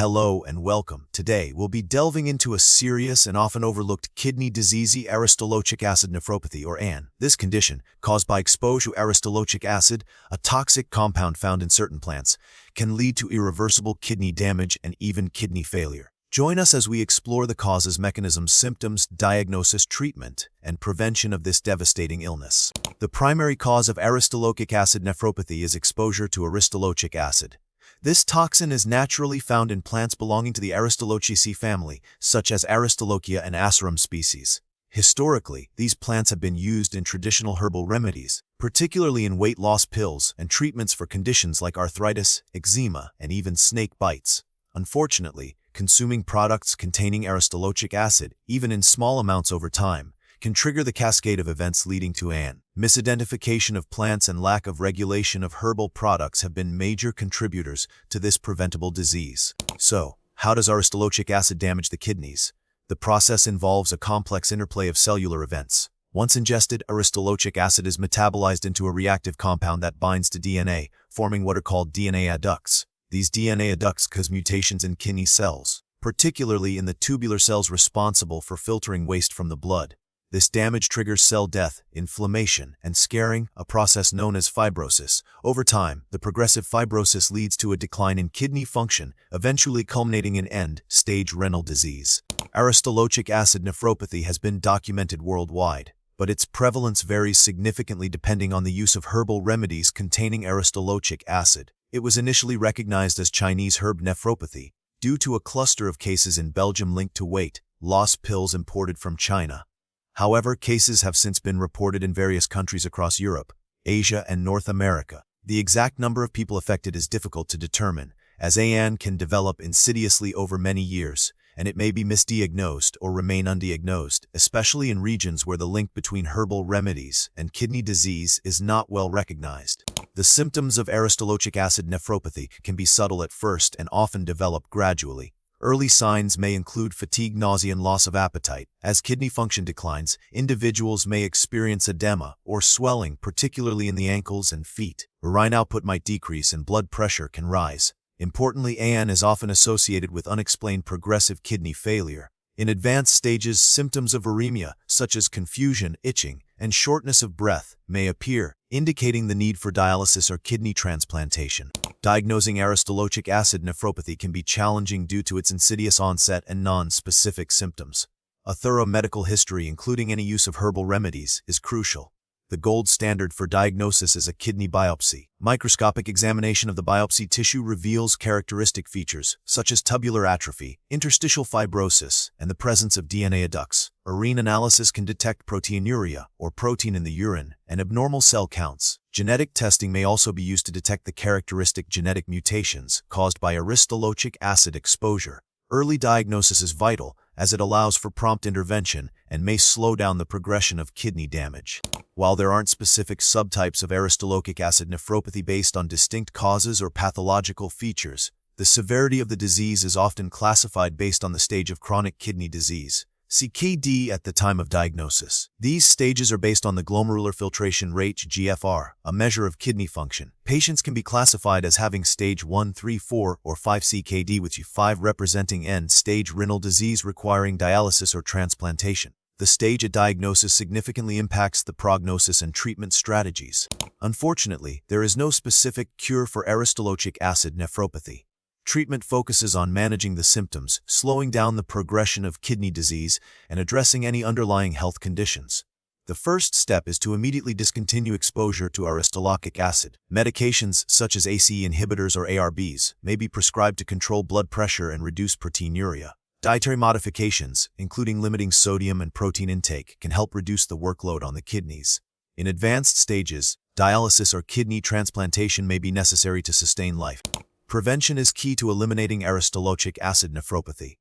Hello and welcome. Today, we'll be delving into a serious and often overlooked kidney disease, Aristolochic acid nephropathy, or AN. This condition, caused by exposure to aristolochic acid, a toxic compound found in certain plants, can lead to irreversible kidney damage and even kidney failure. Join us as we explore the causes, mechanisms, symptoms, diagnosis, treatment, and prevention of this devastating illness. The primary cause of aristolochic acid nephropathy is exposure to aristolochic acid. This toxin is naturally found in plants belonging to the Aristolochiaceae family, such as Aristolochia and Asarum species. Historically, these plants have been used in traditional herbal remedies, particularly in weight loss pills and treatments for conditions like arthritis, eczema, and even snake bites. Unfortunately, consuming products containing aristolochic acid, even in small amounts over time, can trigger the cascade of events leading to AN. Misidentification of plants and lack of regulation of herbal products have been major contributors to this preventable disease. So, how does aristolochic acid damage the kidneys? The process involves a complex interplay of cellular events. Once ingested, aristolochic acid is metabolized into a reactive compound that binds to DNA, forming what are called DNA adducts. These DNA adducts cause mutations in kidney cells, particularly in the tubular cells responsible for filtering waste from the blood. This damage triggers cell death, inflammation, and scarring, a process known as fibrosis. Over time, the progressive fibrosis leads to a decline in kidney function, eventually culminating in end-stage renal disease. Aristolochic acid nephropathy has been documented worldwide, but its prevalence varies significantly depending on the use of herbal remedies containing aristolochic acid. It was initially recognized as Chinese herb nephropathy due to a cluster of cases in Belgium linked to weight loss pills imported from China. However, cases have since been reported in various countries across Europe, Asia, and North America. The exact number of people affected is difficult to determine, as AN can develop insidiously over many years, and it may be misdiagnosed or remain undiagnosed, especially in regions where the link between herbal remedies and kidney disease is not well recognized. The symptoms of aristolochic acid nephropathy can be subtle at first and often develop gradually. Early signs may include fatigue, nausea, and loss of appetite. As kidney function declines, individuals may experience edema or swelling, particularly in the ankles and feet. Urine output might decrease and blood pressure can rise. Importantly, AN is often associated with unexplained progressive kidney failure. In advanced stages, symptoms of uremia, such as confusion, itching, and shortness of breath, may appear, indicating the need for dialysis or kidney transplantation. Diagnosing aristolochic acid nephropathy can be challenging due to its insidious onset and non-specific symptoms. A thorough medical history, including any use of herbal remedies, is crucial. The gold standard for diagnosis is a kidney biopsy. Microscopic examination of the biopsy tissue reveals characteristic features, such as tubular atrophy, interstitial fibrosis, and the presence of DNA adducts. Urine analysis can detect proteinuria, or protein in the urine, and abnormal cell counts. Genetic testing may also be used to detect the characteristic genetic mutations caused by aristolochic acid exposure. Early diagnosis is vital, as it allows for prompt intervention and may slow down the progression of kidney damage. While there aren't specific subtypes of aristolochic acid nephropathy based on distinct causes or pathological features, the severity of the disease is often classified based on the stage of chronic kidney disease, CKD, at the time of diagnosis. These stages are based on the glomerular filtration rate, GFR, a measure of kidney function. Patients can be classified as having stage 1, 3, 4, or 5 CKD, with U5 representing end-stage renal disease requiring dialysis or transplantation. The stage at diagnosis significantly impacts the prognosis and treatment strategies. Unfortunately, there is no specific cure for aristolochic acid nephropathy. Treatment focuses on managing the symptoms, slowing down the progression of kidney disease, and addressing any underlying health conditions. The first step is to immediately discontinue exposure to aristolochic acid. Medications such as ACE inhibitors or ARBs may be prescribed to control blood pressure and reduce proteinuria. Dietary modifications, including limiting sodium and protein intake, can help reduce the workload on the kidneys. In advanced stages, dialysis or kidney transplantation may be necessary to sustain life. Prevention is key to eliminating aristolochic acid nephropathy.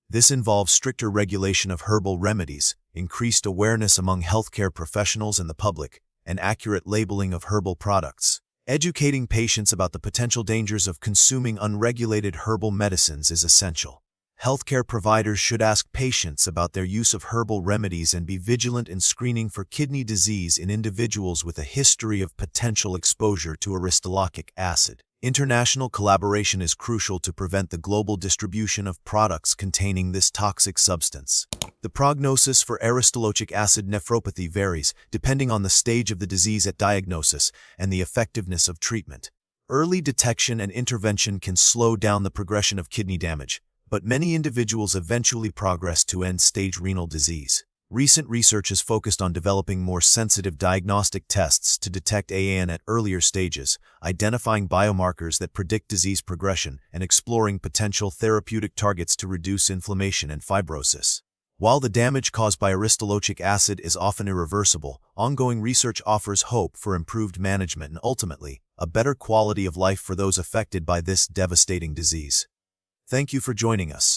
This involves stricter regulation of herbal remedies, increased awareness among healthcare professionals and the public, and accurate labeling of herbal products. Educating patients about the potential dangers of consuming unregulated herbal medicines is essential. Healthcare providers should ask patients about their use of herbal remedies and be vigilant in screening for kidney disease in individuals with a history of potential exposure to aristolochic acid. International collaboration is crucial to prevent the global distribution of products containing this toxic substance. The prognosis for Aristolochic acid nephropathy varies depending on the stage of the disease at diagnosis and the effectiveness of treatment. Early detection and intervention can slow down the progression of kidney damage, but many individuals eventually progress to end-stage renal disease. Recent research has focused on developing more sensitive diagnostic tests to detect AN at earlier stages, identifying biomarkers that predict disease progression, and exploring potential therapeutic targets to reduce inflammation and fibrosis. While the damage caused by aristolochic acid is often irreversible, ongoing research offers hope for improved management and ultimately, a better quality of life for those affected by this devastating disease. Thank you for joining us.